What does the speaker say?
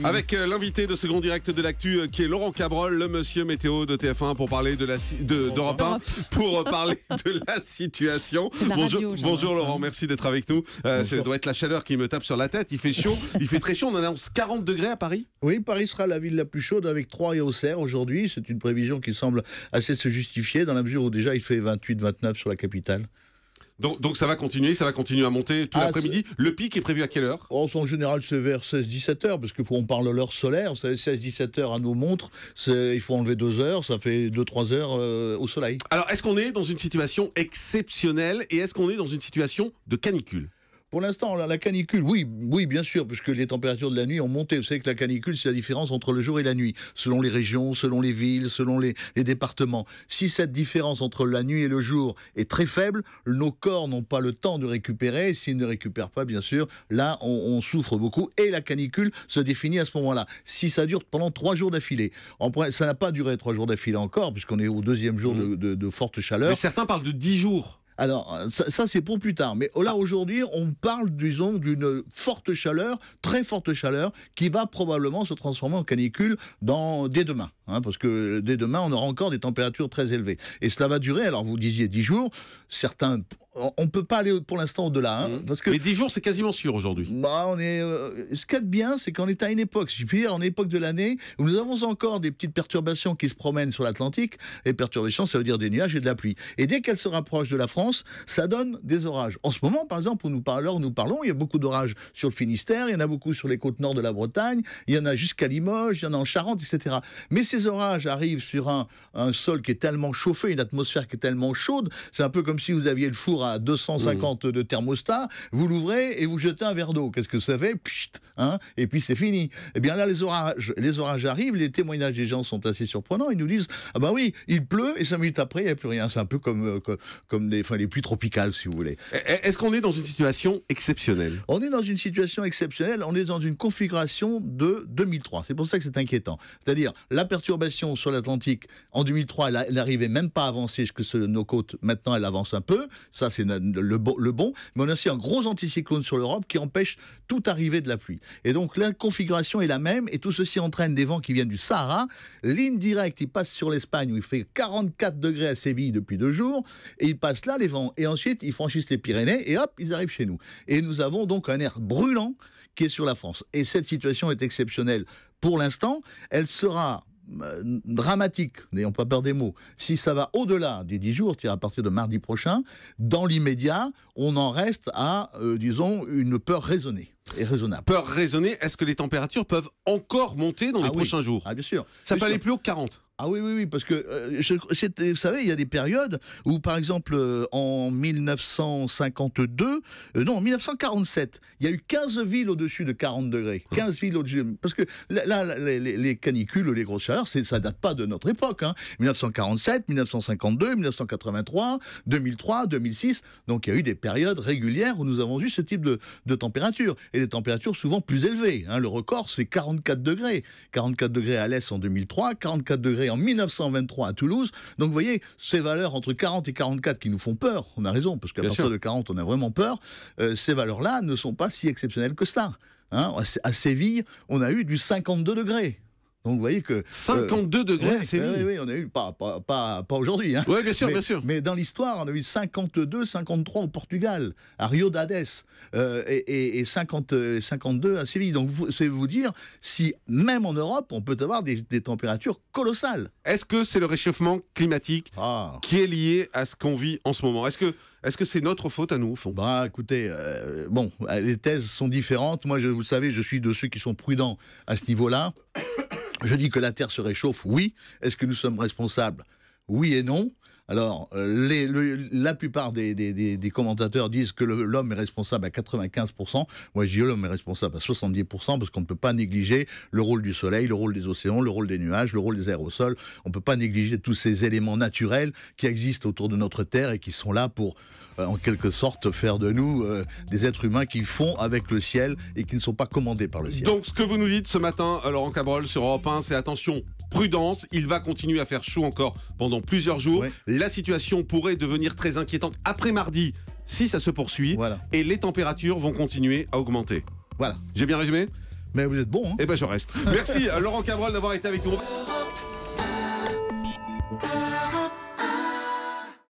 Avec l'invité de Second Direct de l'actu qui est Laurent Cabrol, le monsieur météo de TF1 pour parler d'Europe 1, pour parler de la situation. Bonjour Laurent, merci d'être avec nous. Ça doit être la chaleur qui me tape sur la tête, il fait chaud, il fait très chaud, on annonce 40 degrés à Paris. Oui, Paris sera la ville la plus chaude avec Troyes et Auxerre aujourd'hui. C'est une prévision qui semble assez se justifier dans la mesure où déjà il fait 28-29 sur la capitale. Donc ça va continuer à monter tout l'après-midi. Le pic est prévu à quelle heure? En général, c'est vers 16-17 heures, parce qu'on parle de l'heure solaire. Vous savez, 16-17 heures à nos montres, il faut enlever 2 heures, ça fait 2-3 heures au soleil. Alors, est-ce qu'on est dans une situation exceptionnelle et est-ce qu'on est dans une situation de canicule? Pour l'instant, la canicule, oui, bien sûr, puisque les températures de la nuit ont monté. Vous savez que la canicule, c'est la différence entre le jour et la nuit, selon les régions, selon les villes, selon les départements. Si cette différence entre la nuit et le jour est très faible, nos corps n'ont pas le temps de récupérer. S'ils ne récupèrent pas, bien sûr, là, on souffre beaucoup. Et la canicule se définit à ce moment-là. Si ça dure pendant 3 jours d'affilée, ça n'a pas duré 3 jours d'affilée encore, puisqu'on est au 2e jour de forte chaleur. Mais certains parlent de 10 jours. Alors, ça c'est pour plus tard. Mais là, aujourd'hui, on parle, disons, d'une forte chaleur, très forte chaleur, qui va probablement se transformer en canicule dès demain. Parce que dès demain, on aura encore des températures très élevées. Et cela va durer, alors vous disiez 10 jours, certains... On ne peut pas aller pour l'instant au-delà. Parce que, mais 10 jours, c'est quasiment sûr aujourd'hui. Ce qu'il y a de bien, c'est qu'on est à une époque, si je puis dire, en époque de l'année, où nous avons encore des petites perturbations qui se promènent sur l'Atlantique. Et perturbations, ça veut dire des nuages et de la pluie. Et dès qu'elles se rapprochent de la France, ça donne des orages. En ce moment, par exemple, où nous parlons, il y a beaucoup d'orages sur le Finistère, il y en a beaucoup sur les côtes nord de la Bretagne, il y en a jusqu'à Limoges, il y en a en Charente, etc. Mais ces orages arrivent sur un sol qui est tellement chauffé, une atmosphère qui est tellement chaude, c'est un peu comme si vous aviez le four à 250 de thermostat, vous l'ouvrez et vous jetez un verre d'eau. Qu'est-ce que ça fait? Et puis c'est fini. Eh bien là, les orages arrivent, les témoignages des gens sont assez surprenants, ils nous disent « Ah bah oui, il pleut et 5 minutes après, il n'y a plus rien ». C'est un peu comme les pluies tropicales, si vous voulez. Est-ce qu'on est dans une situation exceptionnelle? On est dans une situation exceptionnelle, on est dans une configuration de 2003. C'est pour ça que c'est inquiétant. C'est-à-dire, la perturbation sur l'Atlantique, en 2003, elle n'arrivait même pas à avancer jusque sur nos côtes. Maintenant, elle avance un peu. Ça, c'est le bon. Mais on a aussi un gros anticyclone sur l'Europe qui empêche toute arrivée de la pluie. Et donc, la configuration est la même. Et tout ceci entraîne des vents qui viennent du Sahara. Ligne directe, ils passent sur l'Espagne où il fait 44 degrés à Séville depuis 2 jours. Et ils passent là, les vents. Et ensuite, ils franchissent les Pyrénées et hop, ils arrivent chez nous. Et nous avons donc un air brûlant qui est sur la France. Et cette situation est exceptionnelle pour l'instant. Elle sera dramatique, n'ayons pas peur des mots, si ça va au-delà des 10 jours, à partir de mardi prochain. Dans l'immédiat, on en reste à, disons, une peur raisonnée et raisonnable. Peur raisonnée, est-ce que les températures peuvent encore monter dans les prochains jours? Ah, bien sûr. Ça peut aller plus haut que 40? Ah oui, parce que, vous savez, il y a des périodes où, par exemple, en 1947, il y a eu 15 villes au-dessus de 40 degrés. 15 villes au-dessus. Parce que là, les canicules, les grosses chaleurs, ça date pas de notre époque. 1947, 1952, 1983, 2003, 2006. Donc il y a eu des périodes régulières où nous avons eu ce type de température. Et des températures souvent plus élevées. Le record, c'est 44 degrés. 44 degrés à l'Est en 2003, 44 degrés en 1923 à Toulouse. Donc vous voyez, ces valeurs entre 40 et 44 qui nous font peur, on a raison, parce qu'à partir de 40, on a vraiment peur, ces valeurs-là ne sont pas si exceptionnelles que cela. À Séville, on a eu du 52 degrés. Donc vous voyez que... 52 degrés à Séville. Oui, on a eu, pas aujourd'hui. Oui, bien sûr. Mais dans l'histoire, on a eu 52, 53 au Portugal, à Rio d'Hades, et 52 à Séville. Donc c'est vous dire si même en Europe, on peut avoir des températures colossales. Est-ce que c'est le réchauffement climatique qui est lié à ce qu'on vit en ce moment? Est-ce que c'est notre faute à nous, au fond? Écoutez, les thèses sont différentes. Moi, vous savez, je suis de ceux qui sont prudents à ce niveau-là. Je dis que la Terre se réchauffe, oui. Est-ce que nous sommes responsables? Oui et non. Alors, la plupart des commentateurs disent que l'homme est responsable à 95%. Moi, je dis que l'homme est responsable à 70% parce qu'on ne peut pas négliger le rôle du soleil, le rôle des océans, le rôle des nuages, le rôle des aérosols. On ne peut pas négliger tous ces éléments naturels qui existent autour de notre Terre et qui sont là pour, en quelque sorte, faire de nous des êtres humains qui font avec le ciel et qui ne sont pas commandés par le ciel. Donc, ce que vous nous dites ce matin, Laurent Cabrol, sur Europe 1, c'est attention, prudence, il va continuer à faire chaud encore pendant plusieurs jours. Oui. La situation pourrait devenir très inquiétante après mardi si ça se poursuit. Voilà. Et les températures vont continuer à augmenter. Voilà. J'ai bien résumé ? Mais vous êtes bon. Hein. Eh ben je reste. Merci Laurent Cabrol d'avoir été avec nous.